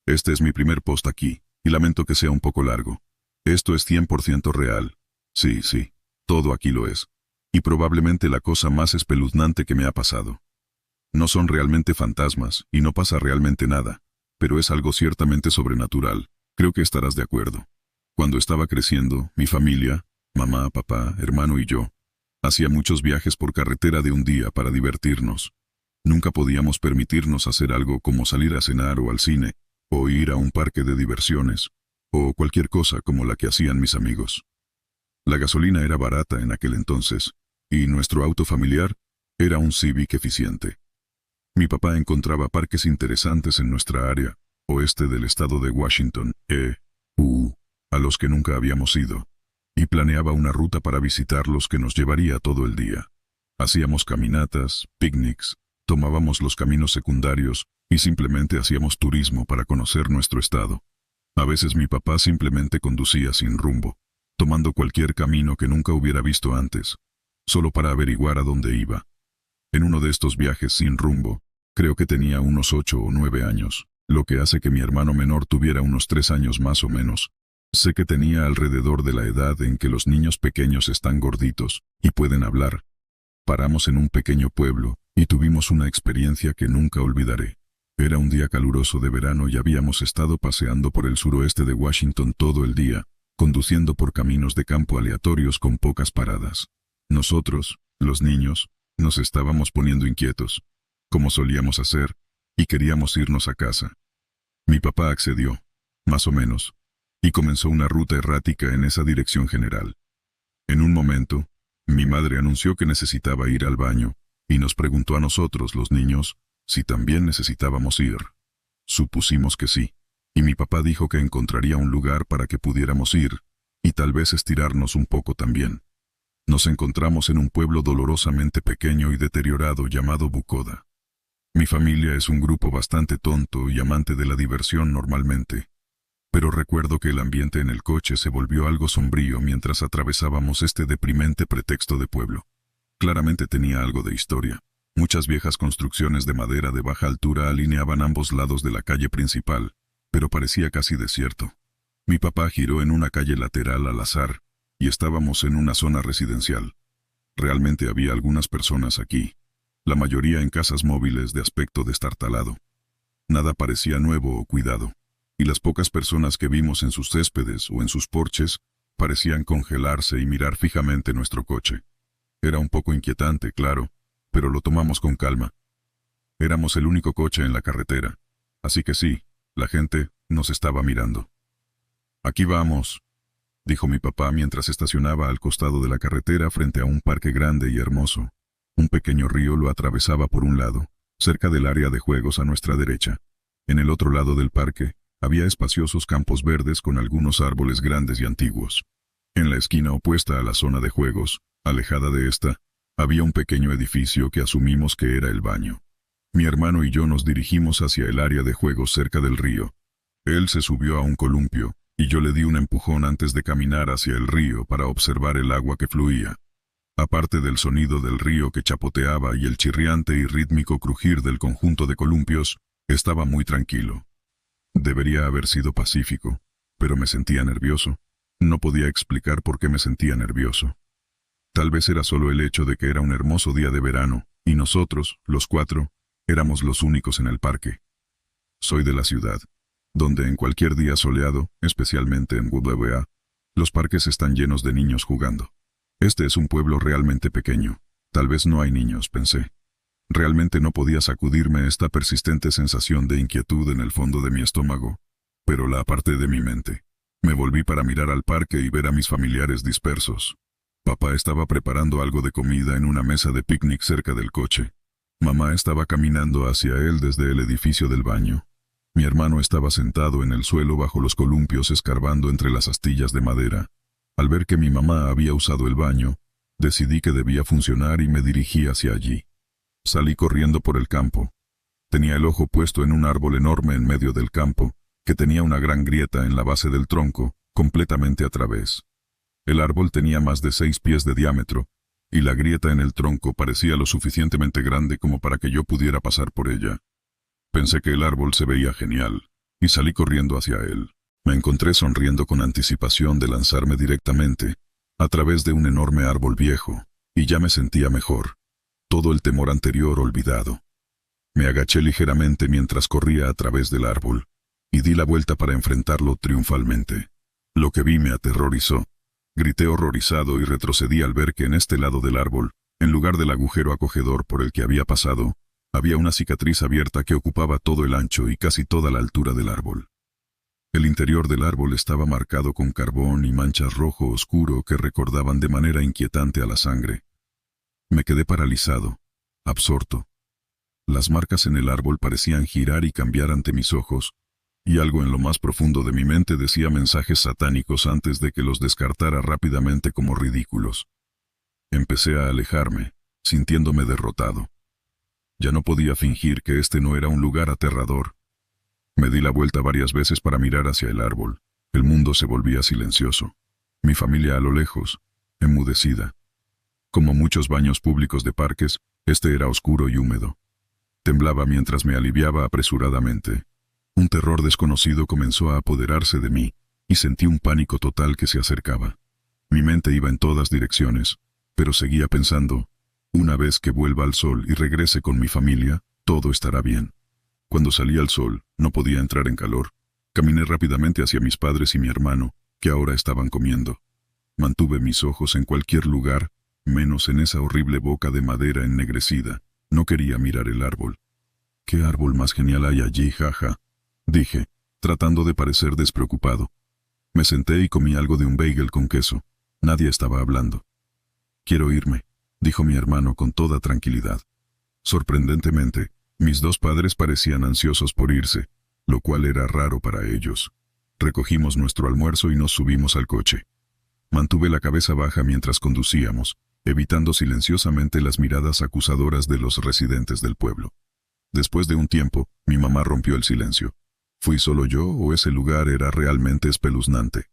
Este es mi primer post aquí, y lamento que sea un poco largo. Esto es 100% real. Sí, sí, todo aquí lo es. Y probablemente la cosa más espeluznante que me ha pasado. No son realmente fantasmas, y no pasa realmente nada, pero es algo ciertamente sobrenatural. Creo que estarás de acuerdo. Cuando estaba creciendo, mi familia, mamá, papá, hermano y yo, hacía muchos viajes por carretera de un día para divertirnos. Nunca podíamos permitirnos hacer algo como salir a cenar o al cine, o ir a un parque de diversiones, o cualquier cosa como la que hacían mis amigos. La gasolina era barata en aquel entonces, y nuestro auto familiar era un Civic eficiente. Mi papá encontraba parques interesantes en nuestra área, oeste del estado de Washington, a los que nunca habíamos ido, y planeaba una ruta para visitarlos que nos llevaría todo el día. Hacíamos caminatas, picnics, tomábamos los caminos secundarios y simplemente hacíamos turismo para conocer nuestro estado. A veces mi papá simplemente conducía sin rumbo, tomando cualquier camino que nunca hubiera visto antes, solo para averiguar a dónde iba. En uno de estos viajes sin rumbo, creo que tenía unos 8 o 9 años, lo que hace que mi hermano menor tuviera unos 3 años más o menos. Sé que tenía alrededor de la edad en que los niños pequeños están gorditos y pueden hablar. Paramos en un pequeño pueblo y tuvimos una experiencia que nunca olvidaré. Era un día caluroso de verano y habíamos estado paseando por el suroeste de Washington todo el día, conduciendo por caminos de campo aleatorios con pocas paradas. Nosotros, los niños, nos estábamos poniendo inquietos, como solíamos hacer, y queríamos irnos a casa. Mi papá accedió, más o menos, y comenzó una ruta errática en esa dirección general. En un momento, mi madre anunció que necesitaba ir al baño, y nos preguntó a nosotros, los niños, si también necesitábamos ir. Supusimos que sí, y mi papá dijo que encontraría un lugar para que pudiéramos ir, y tal vez estirarnos un poco también. Nos encontramos en un pueblo dolorosamente pequeño y deteriorado llamado Bucoda. Mi familia es un grupo bastante tonto y amante de la diversión normalmente, pero recuerdo que el ambiente en el coche se volvió algo sombrío mientras atravesábamos este deprimente pretexto de pueblo. Claramente tenía algo de historia. Muchas viejas construcciones de madera de baja altura alineaban ambos lados de la calle principal, pero parecía casi desierto. Mi papá giró en una calle lateral al azar, y estábamos en una zona residencial. Realmente había algunas personas aquí, la mayoría en casas móviles de aspecto destartalado. Nada parecía nuevo o cuidado, y las pocas personas que vimos en sus céspedes o en sus porches parecían congelarse y mirar fijamente nuestro coche. Era un poco inquietante, claro, pero lo tomamos con calma. Éramos el único coche en la carretera, así que sí, la gente nos estaba mirando. «Aquí vamos», dijo mi papá mientras estacionaba al costado de la carretera frente a un parque grande y hermoso. Un pequeño río lo atravesaba por un lado, cerca del área de juegos a nuestra derecha. En el otro lado del parque, había espaciosos campos verdes con algunos árboles grandes y antiguos. En la esquina opuesta a la zona de juegos, alejada de esta, había un pequeño edificio que asumimos que era el baño. Mi hermano y yo nos dirigimos hacia el área de juegos cerca del río. Él se subió a un columpio, y yo le di un empujón antes de caminar hacia el río para observar el agua que fluía. Aparte del sonido del río que chapoteaba y el chirriante y rítmico crujir del conjunto de columpios, estaba muy tranquilo. Debería haber sido pacífico, pero me sentía nervioso. No podía explicar por qué me sentía nervioso. Tal vez era solo el hecho de que era un hermoso día de verano, y nosotros, los 4, éramos los únicos en el parque. Soy de la ciudad, donde en cualquier día soleado, especialmente en Woodlawea, los parques están llenos de niños jugando. Este es un pueblo realmente pequeño. Tal vez no hay niños, pensé. Realmente no podía sacudirme esta persistente sensación de inquietud en el fondo de mi estómago, pero la aparté de mi mente. Me volví para mirar al parque y ver a mis familiares dispersos. Papá estaba preparando algo de comida en una mesa de picnic cerca del coche. Mamá estaba caminando hacia él desde el edificio del baño. Mi hermano estaba sentado en el suelo bajo los columpios escarbando entre las astillas de madera. Al ver que mi mamá había usado el baño, decidí que debía funcionar y me dirigí hacia allí. Salí corriendo por el campo. Tenía el ojo puesto en un árbol enorme en medio del campo, que tenía una gran grieta en la base del tronco, completamente a través. El árbol tenía más de 6 pies de diámetro, y la grieta en el tronco parecía lo suficientemente grande como para que yo pudiera pasar por ella. Pensé que el árbol se veía genial, y salí corriendo hacia él. Me encontré sonriendo con anticipación de lanzarme directamente a través de un enorme árbol viejo, y ya me sentía mejor. Todo el temor anterior olvidado. Me agaché ligeramente mientras corría a través del árbol, y di la vuelta para enfrentarlo triunfalmente. Lo que vi me aterrorizó. Grité horrorizado y retrocedí al ver que en este lado del árbol, en lugar del agujero acogedor por el que había pasado, había una cicatriz abierta que ocupaba todo el ancho y casi toda la altura del árbol. El interior del árbol estaba marcado con carbón y manchas rojo oscuro que recordaban de manera inquietante a la sangre. Me quedé paralizado, absorto. Las marcas en el árbol parecían girar y cambiar ante mis ojos, y algo en lo más profundo de mi mente decía mensajes satánicos antes de que los descartara rápidamente como ridículos. Empecé a alejarme, sintiéndome derrotado. Ya no podía fingir que este no era un lugar aterrador. Me di la vuelta varias veces para mirar hacia el árbol. El mundo se volvía silencioso. Mi familia a lo lejos, enmudecida. Como muchos baños públicos de parques, este era oscuro y húmedo. Temblaba mientras me aliviaba apresuradamente. Un terror desconocido comenzó a apoderarse de mí, y sentí un pánico total que se acercaba. Mi mente iba en todas direcciones, pero seguía pensando, una vez que vuelva al sol y regrese con mi familia, todo estará bien. Cuando salí al sol, no podía entrar en calor. Caminé rápidamente hacia mis padres y mi hermano, que ahora estaban comiendo. Mantuve mis ojos en cualquier lugar, menos en esa horrible boca de madera ennegrecida. No quería mirar el árbol. ¿Qué árbol más genial hay allí, jaja? Dije, tratando de parecer despreocupado. Me senté y comí algo de un bagel con queso. Nadie estaba hablando. Quiero irme, dijo mi hermano con toda tranquilidad. Sorprendentemente, mis dos padres parecían ansiosos por irse, lo cual era raro para ellos. Recogimos nuestro almuerzo y nos subimos al coche. Mantuve la cabeza baja mientras conducíamos, evitando silenciosamente las miradas acusadoras de los residentes del pueblo. Después de un tiempo, mi mamá rompió el silencio. ¿Fui solo yo o ese lugar era realmente espeluznante?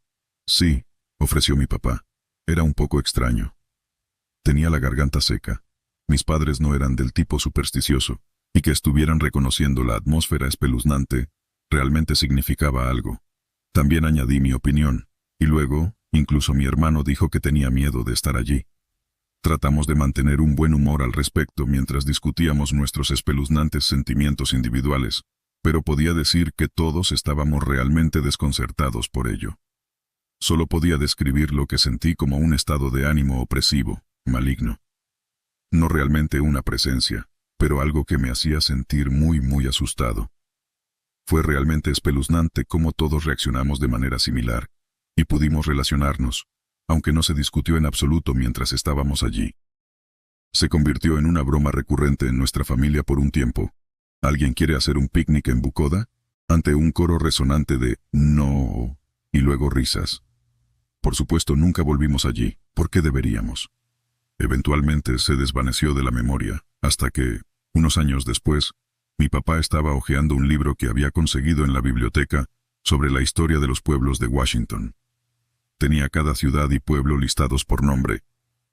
Sí, ofreció mi papá. Era un poco extraño. Tenía la garganta seca. Mis padres no eran del tipo supersticioso, y que estuvieran reconociendo la atmósfera espeluznante realmente significaba algo. También añadí mi opinión, y luego, incluso mi hermano dijo que tenía miedo de estar allí. Tratamos de mantener un buen humor al respecto mientras discutíamos nuestros espeluznantes sentimientos individuales, pero podía decir que todos estábamos realmente desconcertados por ello. Solo podía describir lo que sentí como un estado de ánimo opresivo, maligno. No realmente una presencia, pero algo que me hacía sentir muy asustado. Fue realmente espeluznante cómo todos reaccionamos de manera similar, y pudimos relacionarnos, aunque no se discutió en absoluto mientras estábamos allí. Se convirtió en una broma recurrente en nuestra familia por un tiempo. ¿Alguien quiere hacer un picnic en Bucoda? Ante un coro resonante de «no» y luego risas. Por supuesto nunca volvimos allí, ¿por qué deberíamos? Eventualmente se desvaneció de la memoria, hasta que, unos años después, mi papá estaba hojeando un libro que había conseguido en la biblioteca sobre la historia de los pueblos de Washington. Tenía cada ciudad y pueblo listados por nombre,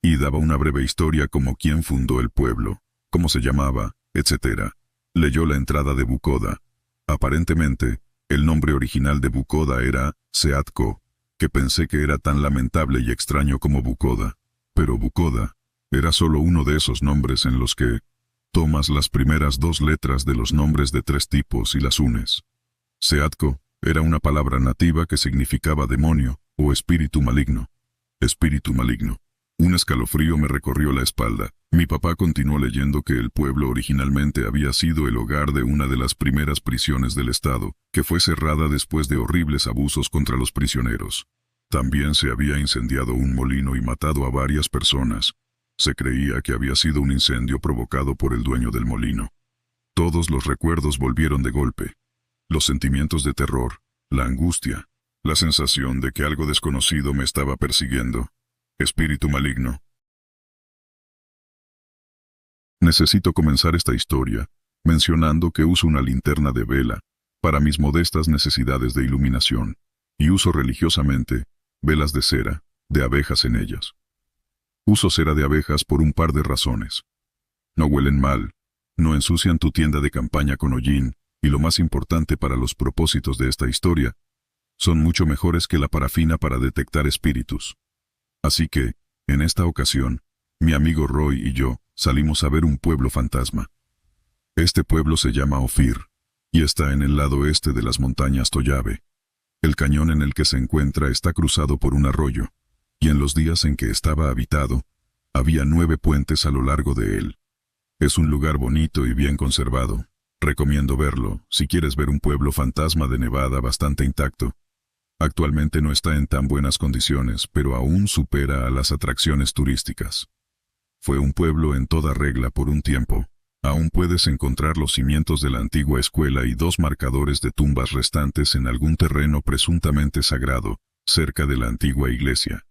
y daba una breve historia como quién fundó el pueblo, cómo se llamaba, etc. Leyó la entrada de Bucoda. Aparentemente, el nombre original de Bucoda era Seatco, que pensé que era tan lamentable y extraño como Bucoda. Pero Bucoda era solo uno de esos nombres en los que tomas las primeras dos letras de los nombres de tres tipos y las unes. Seatco era una palabra nativa que significaba demonio o espíritu maligno. Espíritu maligno. Un escalofrío me recorrió la espalda. Mi papá continuó leyendo que el pueblo originalmente había sido el hogar de una de las primeras prisiones del estado, que fue cerrada después de horribles abusos contra los prisioneros. También se había incendiado un molino y matado a varias personas. Se creía que había sido un incendio provocado por el dueño del molino. Todos los recuerdos volvieron de golpe. Los sentimientos de terror, la angustia, la sensación de que algo desconocido me estaba persiguiendo. Espíritu maligno. Necesito comenzar esta historia mencionando que uso una linterna de vela para mis modestas necesidades de iluminación y uso religiosamente velas de cera, de abejas en ellas. Uso cera de abejas por un par de razones. No huelen mal, no ensucian tu tienda de campaña con hollín y lo más importante para los propósitos de esta historia, son mucho mejores que la parafina para detectar espíritus. Así que, en esta ocasión, mi amigo Roy y yo salimos a ver un pueblo fantasma. Este pueblo se llama Ophir, y está en el lado este de las montañas Toyabe. El cañón en el que se encuentra está cruzado por un arroyo, y en los días en que estaba habitado, había 9 puentes a lo largo de él. Es un lugar bonito y bien conservado. Recomiendo verlo si quieres ver un pueblo fantasma de Nevada bastante intacto. Actualmente no está en tan buenas condiciones, pero aún supera a las atracciones turísticas. Fue un pueblo en toda regla por un tiempo. Aún puedes encontrar los cimientos de la antigua escuela y 2 marcadores de tumbas restantes en algún terreno presuntamente sagrado, cerca de la antigua iglesia.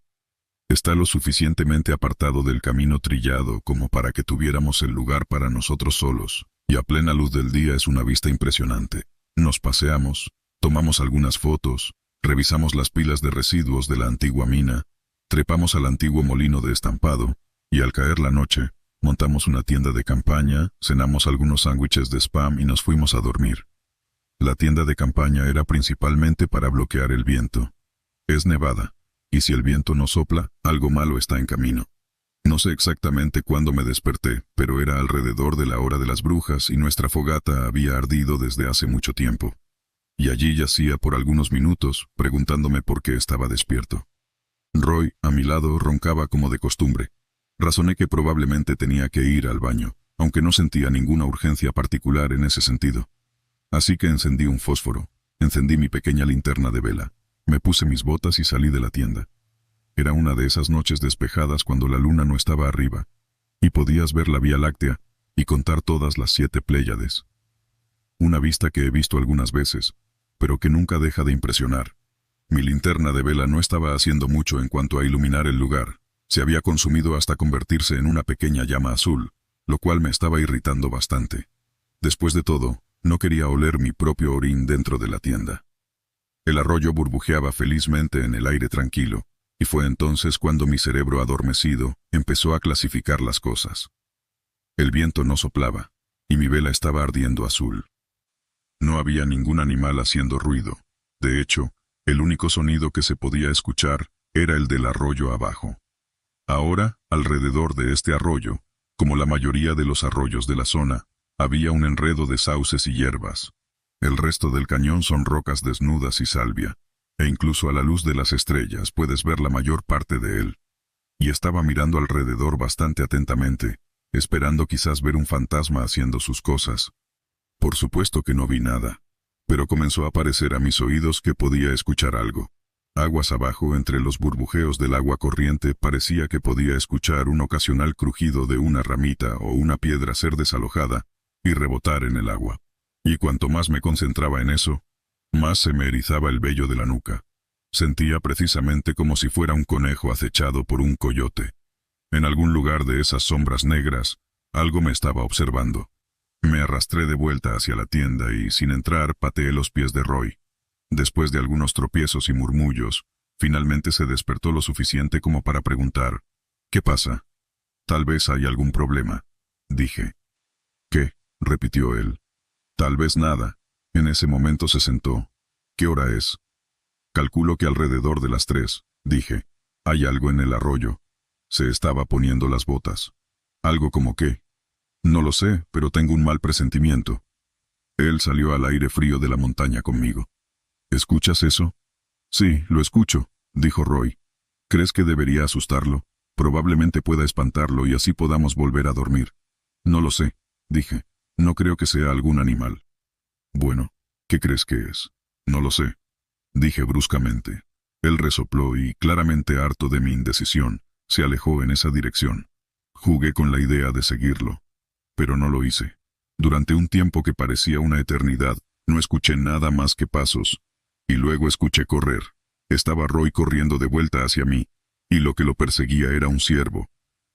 Está lo suficientemente apartado del camino trillado como para que tuviéramos el lugar para nosotros solos, y a plena luz del día es una vista impresionante. Nos paseamos, tomamos algunas fotos, revisamos las pilas de residuos de la antigua mina, trepamos al antiguo molino de estampado, y al caer la noche, montamos una tienda de campaña, cenamos algunos sándwiches de Spam y nos fuimos a dormir. La tienda de campaña era principalmente para bloquear el viento. Es Nevada, y si el viento no sopla, algo malo está en camino. No sé exactamente cuándo me desperté, pero era alrededor de la hora de las brujas y nuestra fogata había ardido desde hace mucho tiempo. Y allí yacía por algunos minutos, preguntándome por qué estaba despierto. Roy, a mi lado, roncaba como de costumbre. Razoné que probablemente tenía que ir al baño, aunque no sentía ninguna urgencia particular en ese sentido. Así que encendí un fósforo, encendí mi pequeña linterna de vela, me puse mis botas y salí de la tienda. Era una de esas noches despejadas cuando la luna no estaba arriba, y podías ver la Vía Láctea y contar todas las 7 Pléyades. Una vista que he visto algunas veces, pero que nunca deja de impresionar. Mi linterna de vela no estaba haciendo mucho en cuanto a iluminar el lugar. Se había consumido hasta convertirse en una pequeña llama azul, lo cual me estaba irritando bastante. Después de todo, no quería oler mi propio orín dentro de la tienda. El arroyo burbujeaba felizmente en el aire tranquilo, y fue entonces cuando mi cerebro adormecido empezó a clasificar las cosas. El viento no soplaba, y mi vela estaba ardiendo azul. No había ningún animal haciendo ruido. De hecho, el único sonido que se podía escuchar era el del arroyo abajo. Ahora, alrededor de este arroyo, como la mayoría de los arroyos de la zona, había un enredo de sauces y hierbas. El resto del cañón son rocas desnudas y salvia, e incluso a la luz de las estrellas puedes ver la mayor parte de él. Y estaba mirando alrededor bastante atentamente, esperando quizás ver un fantasma haciendo sus cosas. Por supuesto que no vi nada, pero comenzó a parecer a mis oídos que podía escuchar algo. Aguas abajo, entre los burbujeos del agua corriente, parecía que podía escuchar un ocasional crujido de una ramita o una piedra ser desalojada y rebotar en el agua. Y cuanto más me concentraba en eso, más se me erizaba el vello de la nuca. Sentía precisamente como si fuera un conejo acechado por un coyote. En algún lugar de esas sombras negras, algo me estaba observando. Me arrastré de vuelta hacia la tienda y, sin entrar, pateé los pies de Roy. Después de algunos tropiezos y murmullos, finalmente se despertó lo suficiente como para preguntar, «¿Qué pasa? Tal vez hay algún problema», dije. «¿Qué?», repitió él. «Tal vez nada». En ese momento se sentó. «¿Qué hora es?» «Calculo que alrededor de las 3», dije. «Hay algo en el arroyo». Se estaba poniendo las botas. «¿Algo como qué?» «No lo sé, pero tengo un mal presentimiento». Él salió al aire frío de la montaña conmigo. «¿Escuchas eso?» «Sí, lo escucho», dijo Roy. «¿Crees que debería asustarlo? Probablemente pueda espantarlo y así podamos volver a dormir». «No lo sé», dije. «No creo que sea algún animal». «Bueno, ¿qué crees que es?» «No lo sé», dije bruscamente. Él resopló y, claramente harto de mi indecisión, se alejó en esa dirección. Jugué con la idea de seguirlo, pero no lo hice. Durante un tiempo que parecía una eternidad, no escuché nada más que pasos. Y luego escuché correr. Estaba Roy corriendo de vuelta hacia mí, y lo que lo perseguía era un ciervo,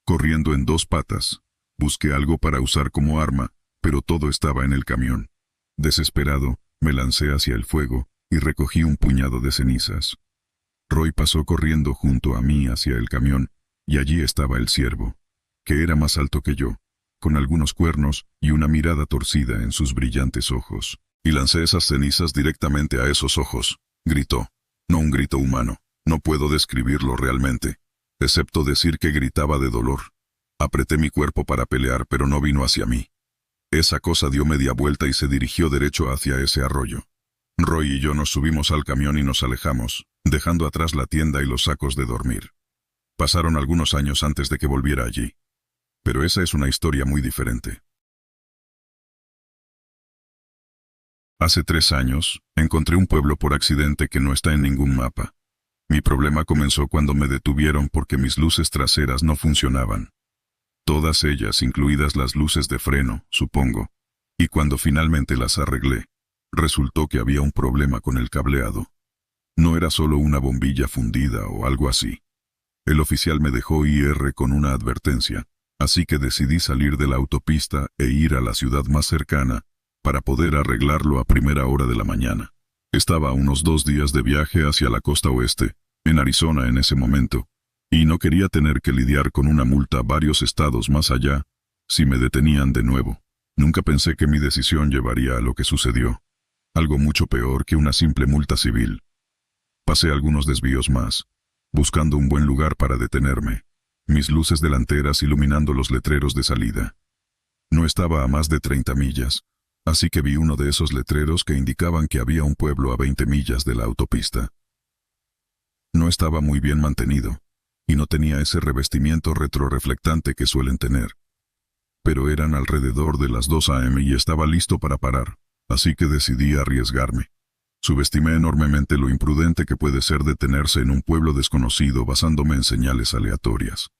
corriendo en 2 patas. Busqué algo para usar como arma, pero todo estaba en el camión. Desesperado, me lancé hacia el fuego y recogí un puñado de cenizas. Roy pasó corriendo junto a mí hacia el camión, y allí estaba el ciervo, que era más alto que yo, con algunos cuernos y una mirada torcida en sus brillantes ojos. y lancé esas cenizas directamente a esos ojos. Gritó. No un grito humano. No puedo describirlo realmente, excepto decir que gritaba de dolor. Apreté mi cuerpo para pelear, pero no vino hacia mí. Esa cosa dio media vuelta y se dirigió derecho hacia ese arroyo. Roy y yo nos subimos al camión y nos alejamos, dejando atrás la tienda y los sacos de dormir. Pasaron algunos años antes de que volviera allí. Pero esa es una historia muy diferente. Hace 3 años, encontré un pueblo por accidente que no está en ningún mapa. Mi problema comenzó cuando me detuvieron porque mis luces traseras no funcionaban. Todas ellas, incluidas las luces de freno, supongo. Y cuando finalmente las arreglé, resultó que había un problema con el cableado. No era solo una bombilla fundida o algo así. El oficial me dejó ir con una advertencia, así que decidí salir de la autopista e ir a la ciudad más cercana para poder arreglarlo a primera hora de la mañana. Estaba a unos 2 días de viaje hacia la costa oeste, en Arizona en ese momento, y no quería tener que lidiar con una multa varios estados más allá si me detenían de nuevo. Nunca pensé que mi decisión llevaría a lo que sucedió, algo mucho peor que una simple multa civil. Pasé algunos desvíos más, buscando un buen lugar para detenerme, mis luces delanteras iluminando los letreros de salida. No estaba a más de 30 millas, así que vi uno de esos letreros que indicaban que había un pueblo a 20 millas de la autopista. No estaba muy bien mantenido, y no tenía ese revestimiento retroreflectante que suelen tener. Pero eran alrededor de las 2 a.m. y estaba listo para parar, así que decidí arriesgarme. Subestimé enormemente lo imprudente que puede ser detenerse en un pueblo desconocido basándome en señales aleatorias.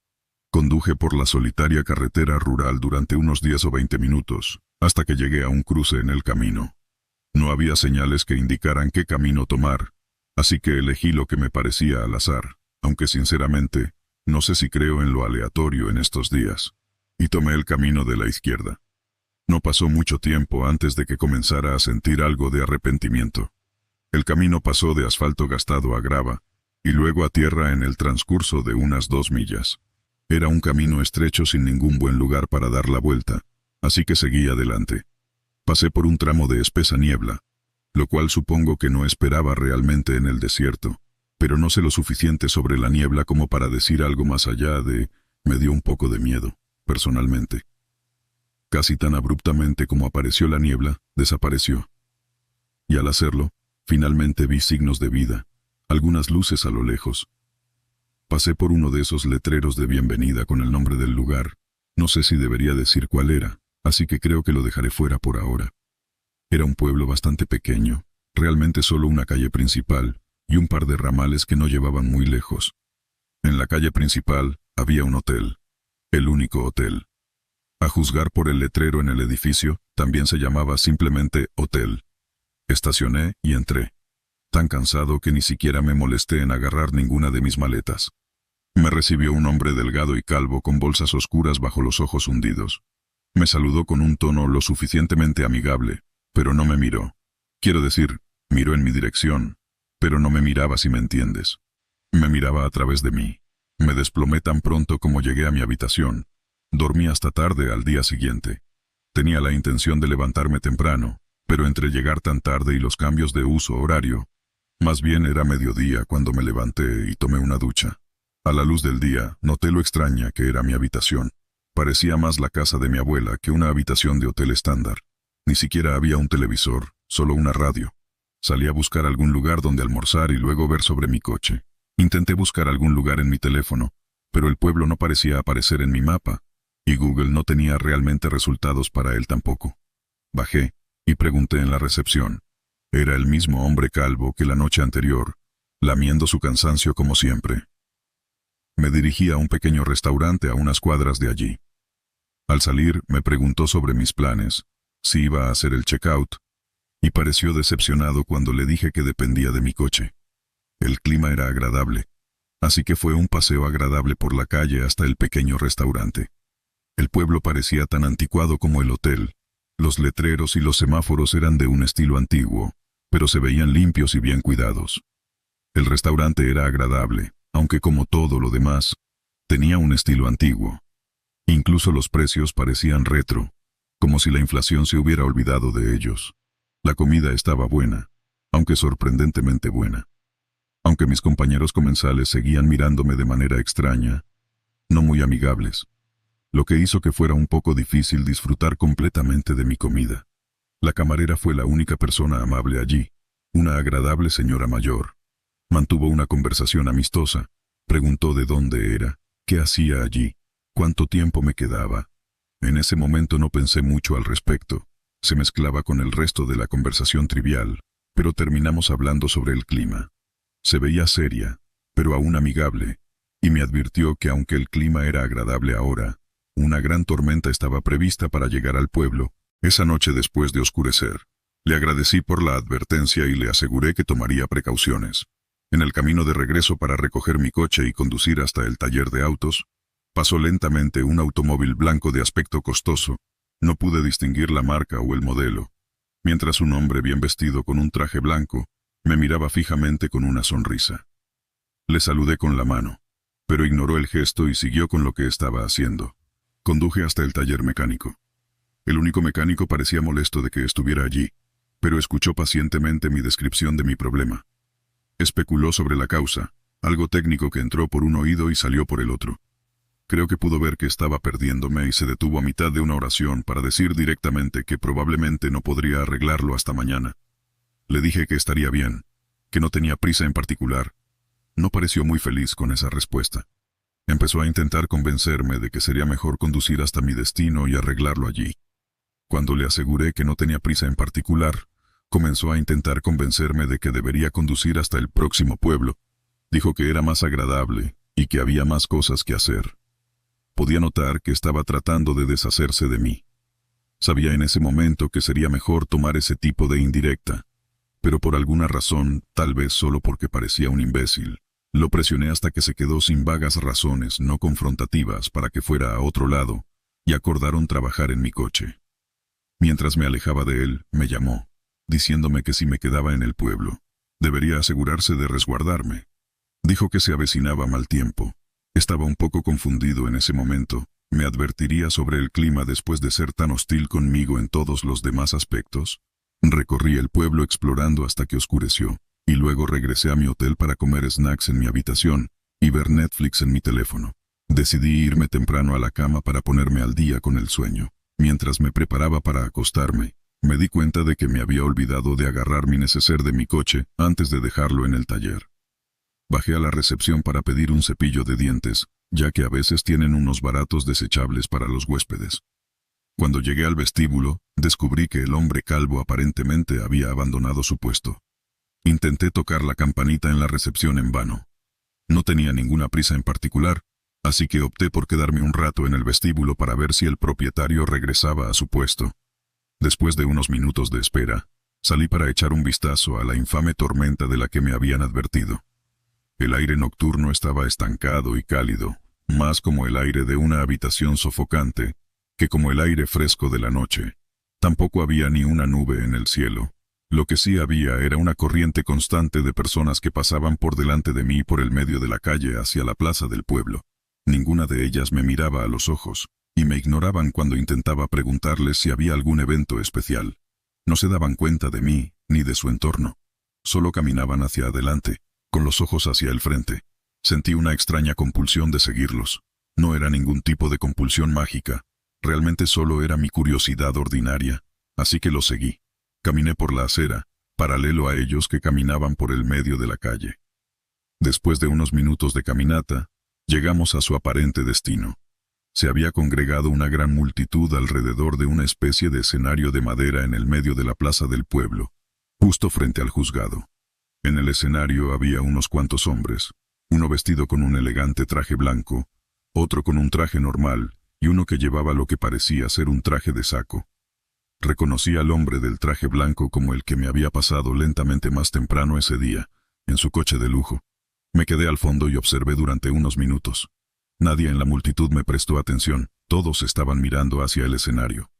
Conduje por la solitaria carretera rural durante unos 10 o 20 minutos, hasta que llegué a un cruce en el camino. No había señales que indicaran qué camino tomar, así que elegí lo que me parecía al azar, aunque sinceramente, no sé si creo en lo aleatorio en estos días, y tomé el camino de la izquierda. No pasó mucho tiempo antes de que comenzara a sentir algo de arrepentimiento. El camino pasó de asfalto gastado a grava, y luego a tierra en el transcurso de unas 2 millas. Era un camino estrecho sin ningún buen lugar para dar la vuelta, así que seguí adelante. Pasé por un tramo de espesa niebla, lo cual supongo que no esperaba realmente en el desierto, pero no sé lo suficiente sobre la niebla como para decir algo más allá de me dio un poco de miedo, personalmente. Casi tan abruptamente como apareció la niebla, desapareció. Y al hacerlo, finalmente vi signos de vida, algunas luces a lo lejos. Pasé por uno de esos letreros de bienvenida con el nombre del lugar. No sé si debería decir cuál era, así que creo que lo dejaré fuera por ahora. Era un pueblo bastante pequeño, realmente solo una calle principal y un par de ramales que no llevaban muy lejos. En la calle principal había un hotel, el único hotel. A juzgar por el letrero en el edificio, también se llamaba simplemente hotel. Estacioné y entré, tan cansado que ni siquiera me molesté en agarrar ninguna de mis maletas. Me recibió un hombre delgado y calvo con bolsas oscuras bajo los ojos hundidos. Me saludó con un tono lo suficientemente amigable, pero no me miró. Quiero decir, miró en mi dirección, pero no me miraba, si me entiendes. Me miraba a través de mí. Me desplomé tan pronto como llegué a mi habitación. Dormí hasta tarde al día siguiente. Tenía la intención de levantarme temprano, pero entre llegar tan tarde y los cambios de uso horario, más bien era mediodía cuando me levanté y tomé una ducha. A la luz del día, noté lo extraña que era mi habitación. Parecía más la casa de mi abuela que una habitación de hotel estándar. Ni siquiera había un televisor, solo una radio. Salí a buscar algún lugar donde almorzar y luego ver sobre mi coche. Intenté buscar algún lugar en mi teléfono, pero el pueblo no parecía aparecer en mi mapa, y Google no tenía realmente resultados para él tampoco. Bajé y pregunté en la recepción. Era el mismo hombre calvo que la noche anterior, lamiendo su cansancio como siempre. Me dirigí a un pequeño restaurante a unas cuadras de allí. Al salir, me preguntó sobre mis planes, si iba a hacer el checkout, y pareció decepcionado cuando le dije que dependía de mi coche. El clima era agradable, así que fue un paseo agradable por la calle hasta el pequeño restaurante. El pueblo parecía tan anticuado como el hotel. Los letreros y los semáforos eran de un estilo antiguo, pero se veían limpios y bien cuidados. El restaurante era agradable, aunque como todo lo demás, tenía un estilo antiguo. Incluso los precios parecían retro, como si la inflación se hubiera olvidado de ellos. La comida estaba buena, aunque sorprendentemente buena. Aunque mis compañeros comensales seguían mirándome de manera extraña, no muy amigables, lo que hizo que fuera un poco difícil disfrutar completamente de mi comida. La camarera fue la única persona amable allí, una agradable señora mayor. Mantuvo una conversación amistosa, preguntó de dónde era, qué hacía allí, cuánto tiempo me quedaba. En ese momento no pensé mucho al respecto, se mezclaba con el resto de la conversación trivial, pero terminamos hablando sobre el clima. Se veía seria, pero aún amigable, y me advirtió que aunque el clima era agradable ahora, una gran tormenta estaba prevista para llegar al pueblo, esa noche después de oscurecer. Le agradecí por la advertencia y le aseguré que tomaría precauciones. En el camino de regreso para recoger mi coche y conducir hasta el taller de autos, pasó lentamente un automóvil blanco de aspecto costoso. No pude distinguir la marca o el modelo, mientras un hombre bien vestido con un traje blanco me miraba fijamente con una sonrisa. Le saludé con la mano, pero ignoró el gesto y siguió con lo que estaba haciendo. Conduje hasta el taller mecánico. El único mecánico parecía molesto de que estuviera allí, pero escuchó pacientemente mi descripción de mi problema. Especuló sobre la causa, algo técnico que entró por un oído y salió por el otro. Creo que pudo ver que estaba perdiéndome y se detuvo a mitad de una oración para decir directamente que probablemente no podría arreglarlo hasta mañana. Le dije que estaría bien, que no tenía prisa en particular. No pareció muy feliz con esa respuesta. Empezó a intentar convencerme de que sería mejor conducir hasta mi destino y arreglarlo allí. Cuando le aseguré que no tenía prisa en particular, comenzó a intentar convencerme de que debería conducir hasta el próximo pueblo. Dijo que era más agradable y que había más cosas que hacer. Podía notar que estaba tratando de deshacerse de mí. Sabía en ese momento que sería mejor tomar ese tipo de indirecta, pero por alguna razón, tal vez solo porque parecía un imbécil, lo presioné hasta que se quedó sin vagas razones no confrontativas para que fuera a otro lado, y acordaron trabajar en mi coche. Mientras me alejaba de él, me llamó, diciéndome que si me quedaba en el pueblo, debería asegurarse de resguardarme. Dijo que se avecinaba mal tiempo. Estaba un poco confundido en ese momento. ¿Me advertiría sobre el clima después de ser tan hostil conmigo en todos los demás aspectos? Recorrí el pueblo explorando hasta que oscureció, y luego regresé a mi hotel para comer snacks en mi habitación y ver Netflix en mi teléfono. Decidí irme temprano a la cama para ponerme al día con el sueño. Mientras me preparaba para acostarme, me di cuenta de que me había olvidado de agarrar mi neceser de mi coche antes de dejarlo en el taller. Bajé a la recepción para pedir un cepillo de dientes, ya que a veces tienen unos baratos desechables para los huéspedes. Cuando llegué al vestíbulo, descubrí que el hombre calvo aparentemente había abandonado su puesto. Intenté tocar la campanita en la recepción en vano. No tenía ninguna prisa en particular, así que opté por quedarme un rato en el vestíbulo para ver si el propietario regresaba a su puesto. Después de unos minutos de espera, salí para echar un vistazo a la infame tormenta de la que me habían advertido. El aire nocturno estaba estancado y cálido, más como el aire de una habitación sofocante que como el aire fresco de la noche. Tampoco había ni una nube en el cielo. Lo que sí había era una corriente constante de personas que pasaban por delante de mí por el medio de la calle hacia la plaza del pueblo. Ninguna de ellas me miraba a los ojos, y me ignoraban cuando intentaba preguntarles si había algún evento especial. No se daban cuenta de mí, ni de su entorno. Solo caminaban hacia adelante, con los ojos hacia el frente. Sentí una extraña compulsión de seguirlos. No era ningún tipo de compulsión mágica. Realmente solo era mi curiosidad ordinaria, así que los seguí. Caminé por la acera, paralelo a ellos que caminaban por el medio de la calle. Después de unos minutos de caminata, llegamos a su aparente destino. Se había congregado una gran multitud alrededor de una especie de escenario de madera en el medio de la plaza del pueblo, justo frente al juzgado. En el escenario había unos cuantos hombres, uno vestido con un elegante traje blanco, otro con un traje normal y uno que llevaba lo que parecía ser un traje de saco. Reconocí al hombre del traje blanco como el que me había pasado lentamente más temprano ese día, en su coche de lujo. Me quedé al fondo y observé durante unos minutos. Nadie en la multitud me prestó atención, todos estaban mirando hacia el escenario.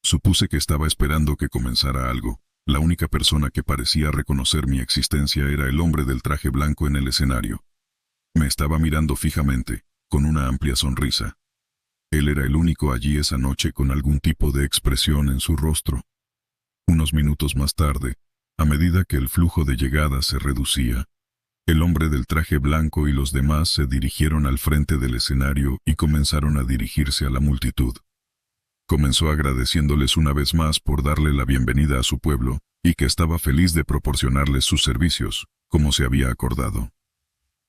Supuse que estaba esperando que comenzara algo. La única persona que parecía reconocer mi existencia era el hombre del traje blanco en el escenario. Me estaba mirando fijamente, con una amplia sonrisa. Él era el único allí esa noche con algún tipo de expresión en su rostro. Unos minutos más tarde, a medida que el flujo de llegada se reducía, el hombre del traje blanco y los demás se dirigieron al frente del escenario y comenzaron a dirigirse a la multitud. Comenzó agradeciéndoles una vez más por darle la bienvenida a su pueblo y que estaba feliz de proporcionarles sus servicios, como se había acordado.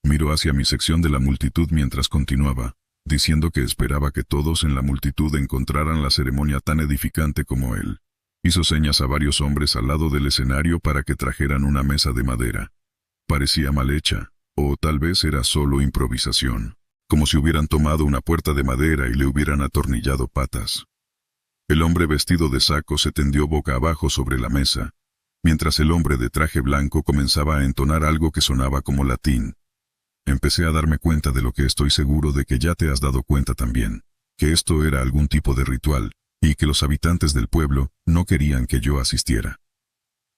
Miró hacia mi sección de la multitud mientras continuaba, diciendo que esperaba que todos en la multitud encontraran la ceremonia tan edificante como él. Hizo señas a varios hombres al lado del escenario para que trajeran una mesa de madera. Parecía mal hecha, o tal vez era solo improvisación, como si hubieran tomado una puerta de madera y le hubieran atornillado patas. El hombre vestido de saco se tendió boca abajo sobre la mesa, mientras el hombre de traje blanco comenzaba a entonar algo que sonaba como latín. Empecé a darme cuenta de lo que estoy seguro de que ya te has dado cuenta también, que esto era algún tipo de ritual, y que los habitantes del pueblo no querían que yo asistiera.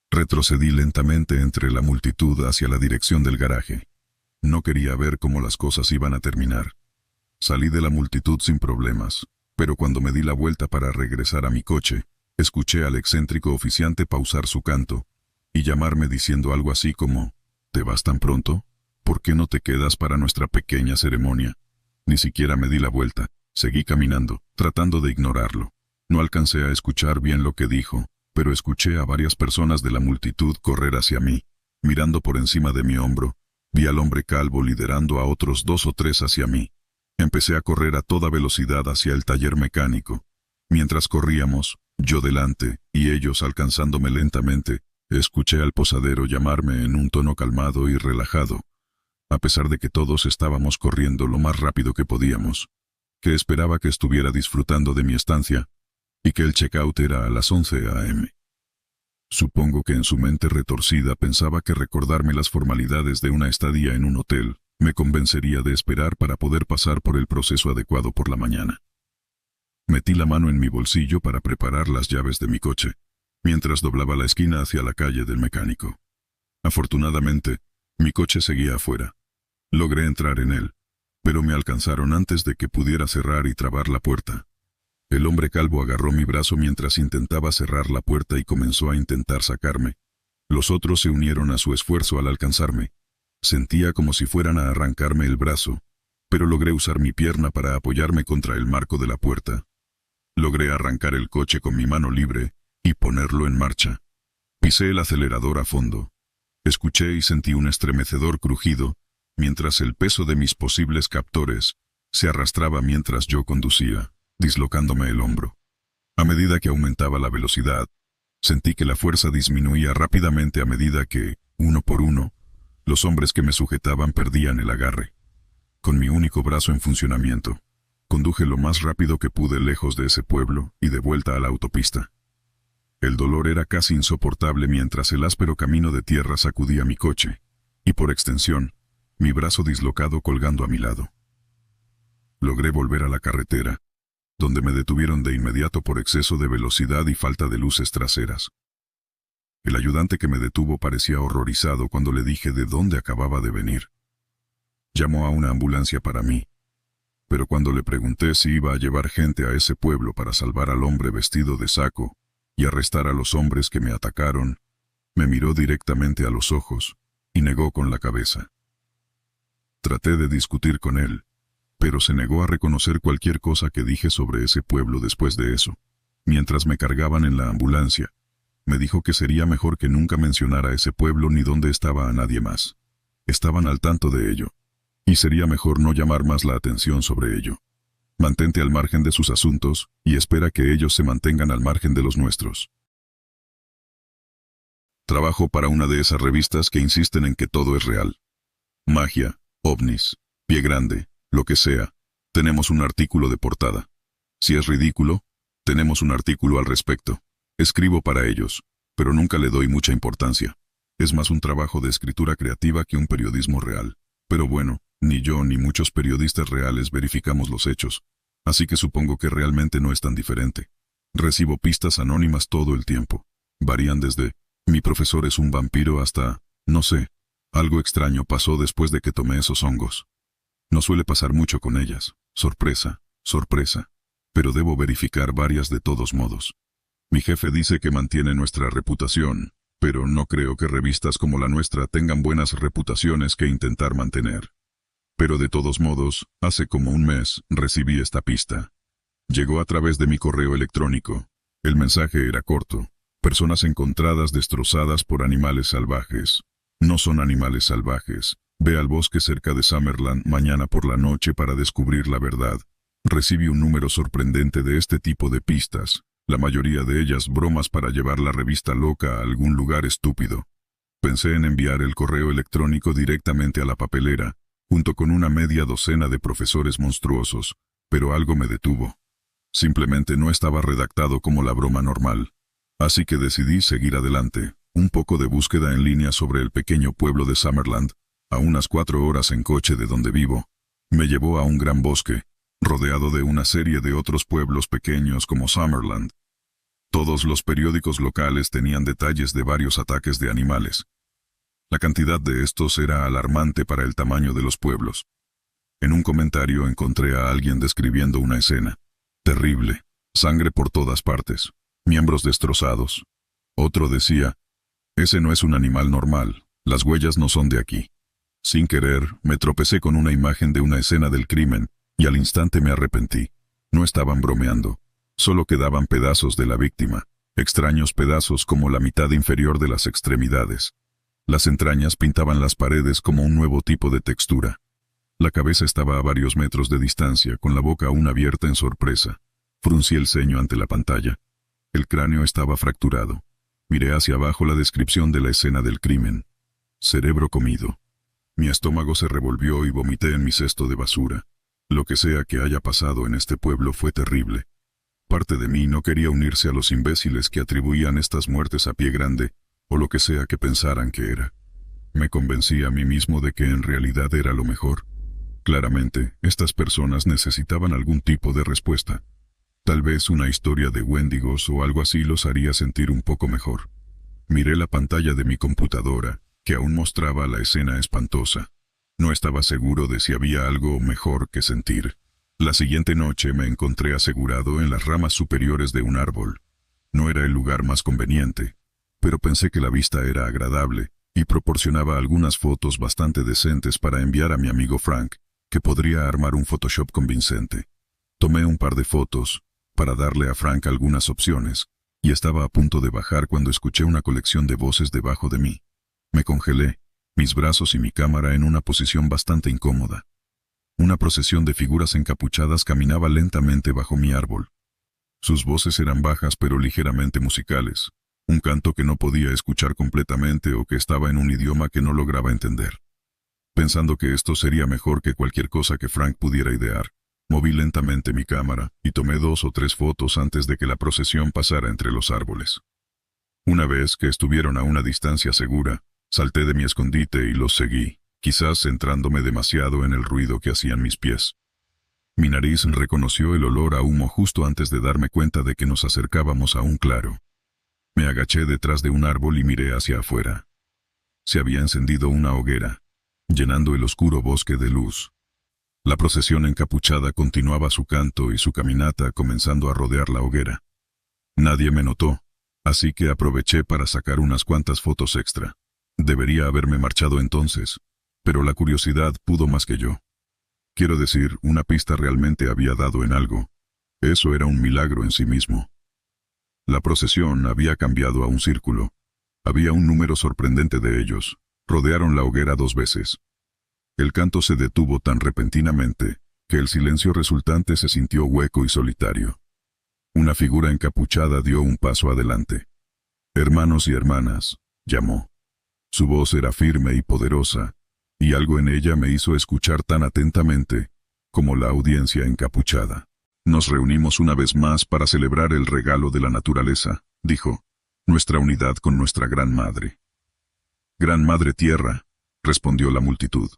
Retrocedí lentamente entre la multitud hacia la dirección del garaje. No quería ver cómo las cosas iban a terminar. Salí de la multitud sin problemas, pero cuando me di la vuelta para regresar a mi coche, escuché al excéntrico oficiante pausar su canto y llamarme diciendo algo así como, ¿te vas tan pronto? ¿Por qué no te quedas para nuestra pequeña ceremonia? Ni siquiera me di la vuelta, seguí caminando, tratando de ignorarlo. No alcancé a escuchar bien lo que dijo, pero escuché a varias personas de la multitud correr hacia mí. Mirando por encima de mi hombro, vi al hombre calvo liderando a otros 2 o 3 hacia mí. Empecé a correr a toda velocidad hacia el taller mecánico. Mientras corríamos, yo delante, y ellos alcanzándome lentamente, escuché al posadero llamarme en un tono calmado y relajado, a pesar de que todos estábamos corriendo lo más rápido que podíamos, que esperaba que estuviera disfrutando de mi estancia, y que el checkout era a las 11 a.m. Supongo que en su mente retorcida pensaba que recordarme las formalidades de una estadía en un hotel me convencería de esperar para poder pasar por el proceso adecuado por la mañana. Metí la mano en mi bolsillo para preparar las llaves de mi coche, mientras doblaba la esquina hacia la calle del mecánico. Afortunadamente, mi coche seguía afuera. Logré entrar en él, pero me alcanzaron antes de que pudiera cerrar y trabar la puerta. El hombre calvo agarró mi brazo mientras intentaba cerrar la puerta y comenzó a intentar sacarme. Los otros se unieron a su esfuerzo al alcanzarme. Sentía como si fueran a arrancarme el brazo, pero logré usar mi pierna para apoyarme contra el marco de la puerta. Logré arrancar el coche con mi mano libre y ponerlo en marcha. Pisé el acelerador a fondo. Escuché y sentí un estremecedor crujido, mientras el peso de mis posibles captores se arrastraba mientras yo conducía, dislocándome el hombro. A medida que aumentaba la velocidad, sentí que la fuerza disminuía rápidamente a medida que, uno por uno, los hombres que me sujetaban perdían el agarre. Con mi único brazo en funcionamiento, conduje lo más rápido que pude lejos de ese pueblo y de vuelta a la autopista. El dolor era casi insoportable mientras el áspero camino de tierra sacudía mi coche, y por extensión, mi brazo dislocado colgando a mi lado. Logré volver a la carretera, donde me detuvieron de inmediato por exceso de velocidad y falta de luces traseras. El ayudante que me detuvo parecía horrorizado cuando le dije de dónde acababa de venir. Llamó a una ambulancia para mí, pero cuando le pregunté si iba a llevar gente a ese pueblo para salvar al hombre vestido de saco y arrestar a los hombres que me atacaron, me miró directamente a los ojos y negó con la cabeza. Traté de discutir con él, pero se negó a reconocer cualquier cosa que dije sobre ese pueblo después de eso. Mientras me cargaban en la ambulancia, me dijo que sería mejor que nunca mencionara ese pueblo ni dónde estaba a nadie más. Estaban al tanto de ello, y sería mejor no llamar más la atención sobre ello. Mantente al margen de sus asuntos y espera que ellos se mantengan al margen de los nuestros. Trabajo para una de esas revistas que insisten en que todo es real. Magia, ovnis, pie grande, lo que sea, tenemos un artículo de portada. Si es ridículo, tenemos un artículo al respecto. Escribo para ellos, pero nunca le doy mucha importancia. Es más un trabajo de escritura creativa que un periodismo real. Pero bueno, ni yo ni muchos periodistas reales verificamos los hechos, así que supongo que realmente no es tan diferente. Recibo pistas anónimas todo el tiempo. Varían desde, mi profesor es un vampiro hasta, no sé, algo extraño pasó después de que tomé esos hongos. No suele pasar mucho con ellas. Sorpresa, sorpresa. Pero debo verificar varias de todos modos. Mi jefe dice que mantiene nuestra reputación, pero no creo que revistas como la nuestra tengan buenas reputaciones que intentar mantener. Pero de todos modos, hace como un mes, recibí esta pista. Llegó a través de mi correo electrónico. El mensaje era corto. Personas encontradas destrozadas por animales salvajes. No son animales salvajes. Ve al bosque cerca de Summerland mañana por la noche para descubrir la verdad. Recibí un número sorprendente de este tipo de pistas, la mayoría de ellas bromas para llevar la revista loca a algún lugar estúpido. Pensé en enviar el correo electrónico directamente a la papelera, junto con una media docena de profesores monstruosos, pero algo me detuvo. Simplemente no estaba redactado como la broma normal. Así que decidí seguir adelante. Un poco de búsqueda en línea sobre el pequeño pueblo de Summerland, a unas 4 horas en coche de donde vivo, me llevó a un gran bosque, rodeado de una serie de otros pueblos pequeños como Summerland. Todos los periódicos locales tenían detalles de varios ataques de animales. La cantidad de estos era alarmante para el tamaño de los pueblos. En un comentario encontré a alguien describiendo una escena. Terrible, sangre por todas partes, miembros destrozados. Otro decía, ese no es un animal normal, las huellas no son de aquí. Sin querer, me tropecé con una imagen de una escena del crimen, y al instante me arrepentí. No estaban bromeando, solo quedaban pedazos de la víctima, extraños pedazos como la mitad inferior de las extremidades. Las entrañas pintaban las paredes como un nuevo tipo de textura. La cabeza estaba a varios metros de distancia, con la boca aún abierta en sorpresa. Fruncí el ceño ante la pantalla. El cráneo estaba fracturado. Miré hacia abajo la descripción de la escena del crimen. Cerebro comido. Mi estómago se revolvió y vomité en mi cesto de basura. Lo que sea que haya pasado en este pueblo fue terrible. Parte de mí no quería unirse a los imbéciles que atribuían estas muertes a pie grande, o lo que sea que pensaran que era. Me convencí a mí mismo de que en realidad era lo mejor. Claramente, estas personas necesitaban algún tipo de respuesta. Tal vez una historia de Wendigos o algo así los haría sentir un poco mejor. Miré la pantalla de mi computadora, que aún mostraba la escena espantosa. No estaba seguro de si había algo mejor que sentir. La siguiente noche me encontré asegurado en las ramas superiores de un árbol. No era el lugar más conveniente, pero pensé que la vista era agradable y proporcionaba algunas fotos bastante decentes para enviar a mi amigo Frank, que podría armar un Photoshop convincente. Tomé un par de fotos para darle a Frank algunas opciones, y estaba a punto de bajar cuando escuché una colección de voces debajo de mí. Me congelé, mis brazos y mi cámara en una posición bastante incómoda. Una procesión de figuras encapuchadas caminaba lentamente bajo mi árbol. Sus voces eran bajas pero ligeramente musicales, un canto que no podía escuchar completamente o que estaba en un idioma que no lograba entender. Pensando que esto sería mejor que cualquier cosa que Frank pudiera idear, moví lentamente mi cámara y tomé 2 o 3 fotos antes de que la procesión pasara entre los árboles. Una vez que estuvieron a una distancia segura, salté de mi escondite y los seguí, quizás centrándome demasiado en el ruido que hacían mis pies. Mi nariz reconoció el olor a humo justo antes de darme cuenta de que nos acercábamos a un claro. Me agaché detrás de un árbol y miré hacia afuera. Se había encendido una hoguera, llenando el oscuro bosque de luz. La procesión encapuchada continuaba su canto y su caminata comenzando a rodear la hoguera. Nadie me notó, así que aproveché para sacar unas cuantas fotos extra. Debería haberme marchado entonces, pero la curiosidad pudo más que yo. Quiero decir, una pista realmente había dado en algo. Eso era un milagro en sí mismo. La procesión había cambiado a un círculo. Había un número sorprendente de ellos. Rodearon la hoguera 2 veces. El canto se detuvo tan repentinamente que el silencio resultante se sintió hueco y solitario. Una figura encapuchada dio un paso adelante. «Hermanos y hermanas», llamó. Su voz era firme y poderosa, y algo en ella me hizo escuchar tan atentamente como la audiencia encapuchada. «Nos reunimos una vez más para celebrar el regalo de la naturaleza», dijo, «nuestra unidad con nuestra Gran Madre». «Gran Madre Tierra», respondió la multitud.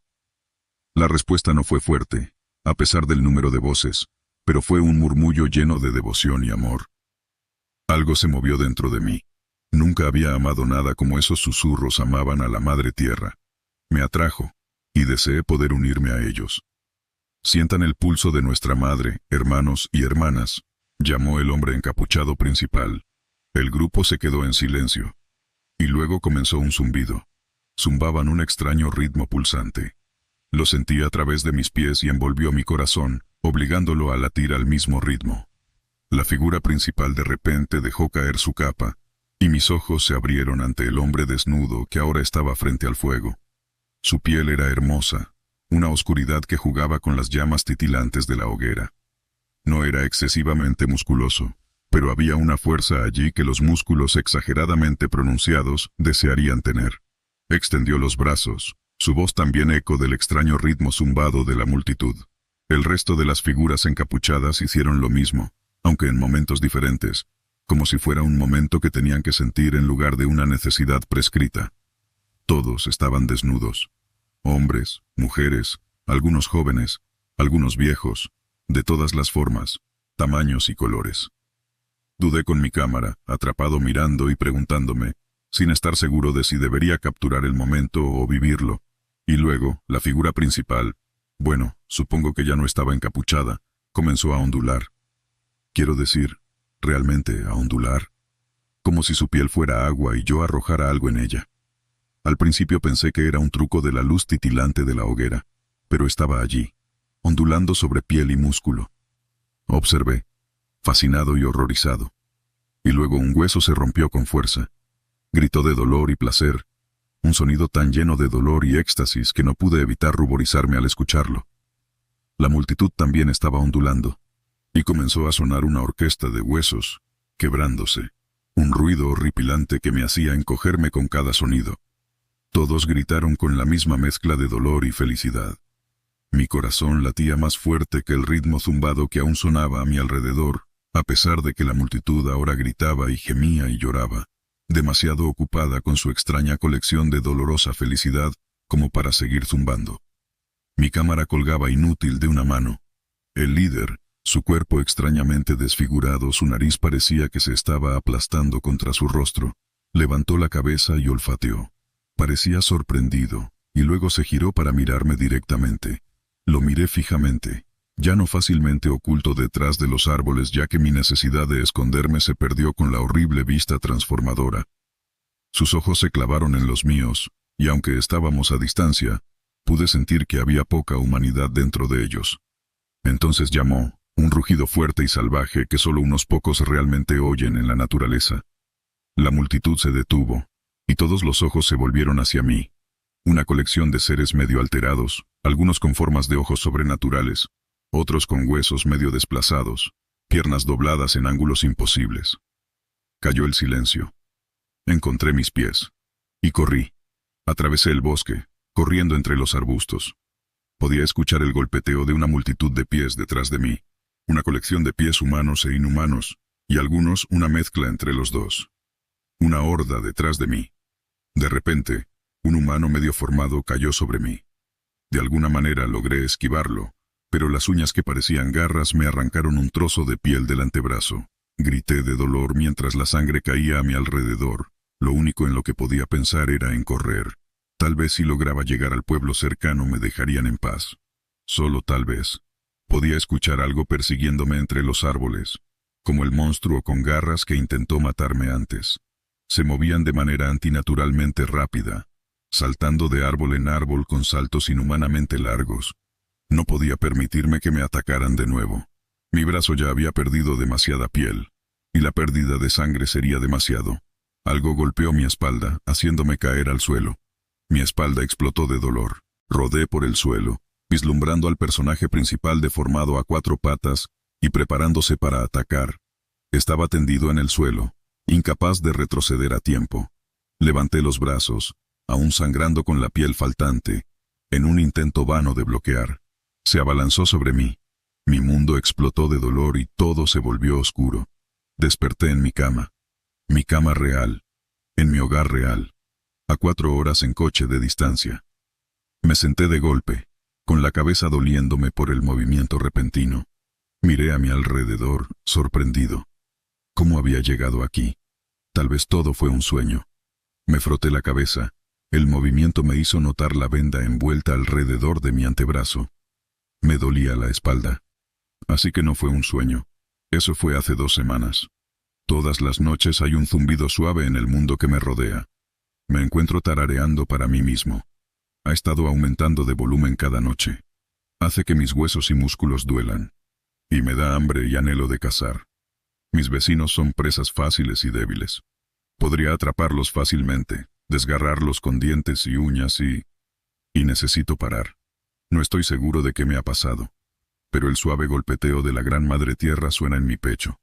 La respuesta no fue fuerte, a pesar del número de voces, pero fue un murmullo lleno de devoción y amor. Algo se movió dentro de mí. Nunca había amado nada como esos susurros amaban a la Madre Tierra. Me atrajo, y deseé poder unirme a ellos. «Sientan el pulso de nuestra Madre, hermanos y hermanas», llamó el hombre encapuchado principal. El grupo se quedó en silencio. Y luego comenzó un zumbido. Zumbaban un extraño ritmo pulsante. Lo sentí a través de mis pies y envolvió mi corazón, obligándolo a latir al mismo ritmo. La figura principal de repente dejó caer su capa, y mis ojos se abrieron ante el hombre desnudo que ahora estaba frente al fuego. Su piel era hermosa, una oscuridad que jugaba con las llamas titilantes de la hoguera. No era excesivamente musculoso, pero había una fuerza allí que los músculos exageradamente pronunciados desearían tener. Extendió los brazos, su voz también eco del extraño ritmo zumbado de la multitud. El resto de las figuras encapuchadas hicieron lo mismo, aunque en momentos diferentes, como si fuera un momento que tenían que sentir en lugar de una necesidad prescrita. Todos estaban desnudos. Hombres, mujeres, algunos jóvenes, algunos viejos, de todas las formas, tamaños y colores. Dudé con mi cámara, atrapado mirando y preguntándome, sin estar seguro de si debería capturar el momento o vivirlo. Y luego, la figura principal, bueno, supongo que ya no estaba encapuchada, comenzó a ondular. Quiero decir, realmente a ondular. Como si su piel fuera agua y yo arrojara algo en ella. Al principio pensé que era un truco de la luz titilante de la hoguera, pero estaba allí, ondulando sobre piel y músculo. Observé, fascinado y horrorizado. Y luego un hueso se rompió con fuerza. Gritó de dolor y placer, un sonido tan lleno de dolor y éxtasis que no pude evitar ruborizarme al escucharlo. La multitud también estaba ondulando, y comenzó a sonar una orquesta de huesos, quebrándose, un ruido horripilante que me hacía encogerme con cada sonido. Todos gritaron con la misma mezcla de dolor y felicidad. Mi corazón latía más fuerte que el ritmo zumbado que aún sonaba a mi alrededor, a pesar de que la multitud ahora gritaba y gemía y lloraba, demasiado ocupada con su extraña colección de dolorosa felicidad como para seguir zumbando. Mi cámara colgaba inútil de una mano. El líder, su cuerpo extrañamente desfigurado, su nariz parecía que se estaba aplastando contra su rostro, levantó la cabeza y olfateó. Parecía sorprendido, y luego se giró para mirarme directamente. Lo miré fijamente, ya no fácilmente oculto detrás de los árboles, ya que mi necesidad de esconderme se perdió con la horrible vista transformadora. Sus ojos se clavaron en los míos, y aunque estábamos a distancia, pude sentir que había poca humanidad dentro de ellos. Entonces llamó, un rugido fuerte y salvaje que solo unos pocos realmente oyen en la naturaleza. La multitud se detuvo, y todos los ojos se volvieron hacia mí. Una colección de seres medio alterados, algunos con formas de ojos sobrenaturales, otros con huesos medio desplazados, piernas dobladas en ángulos imposibles. Cayó el silencio. Encontré mis pies. Y corrí. Atravesé el bosque, corriendo entre los arbustos. Podía escuchar el golpeteo de una multitud de pies detrás de mí, una colección de pies humanos e inhumanos, y algunos una mezcla entre los dos. Una horda detrás de mí. De repente, un humano medio formado cayó sobre mí. De alguna manera logré esquivarlo, pero las uñas que parecían garras me arrancaron un trozo de piel del antebrazo. Grité de dolor mientras la sangre caía a mi alrededor. Lo único en lo que podía pensar era en correr. Tal vez si lograba llegar al pueblo cercano me dejarían en paz. Solo tal vez. Podía escuchar algo persiguiéndome entre los árboles, como el monstruo con garras que intentó matarme antes. Se movían de manera antinaturalmente rápida, saltando de árbol en árbol con saltos inhumanamente largos. No podía permitirme que me atacaran de nuevo. Mi brazo ya había perdido demasiada piel, y la pérdida de sangre sería demasiado. Algo golpeó mi espalda, haciéndome caer al suelo. Mi espalda explotó de dolor. Rodé por el suelo, vislumbrando al personaje principal deformado a 4 patas y preparándose para atacar. Estaba tendido en el suelo, incapaz de retroceder a tiempo. Levanté los brazos, aún sangrando con la piel faltante, en un intento vano de bloquear. Se abalanzó sobre mí. Mi mundo explotó de dolor y todo se volvió oscuro. Desperté en mi cama real, en mi hogar real, a 4 horas en coche de distancia. Me senté de golpe, con la cabeza doliéndome por el movimiento repentino. Miré a mi alrededor, sorprendido. ¿Cómo había llegado aquí? Tal vez todo fue un sueño. Me froté la cabeza. El movimiento me hizo notar la venda envuelta alrededor de mi antebrazo. Me dolía la espalda. Así que no fue un sueño. Eso fue hace 2 semanas. Todas las noches hay un zumbido suave en el mundo que me rodea. Me encuentro tarareando para mí mismo. Ha estado aumentando de volumen cada noche. Hace que mis huesos y músculos duelan. Y me da hambre y anhelo de cazar. Mis vecinos son presas fáciles y débiles. Podría atraparlos fácilmente, desgarrarlos con dientes y uñas y necesito parar. No estoy seguro de qué me ha pasado, pero el suave golpeteo de la gran madre tierra suena en mi pecho.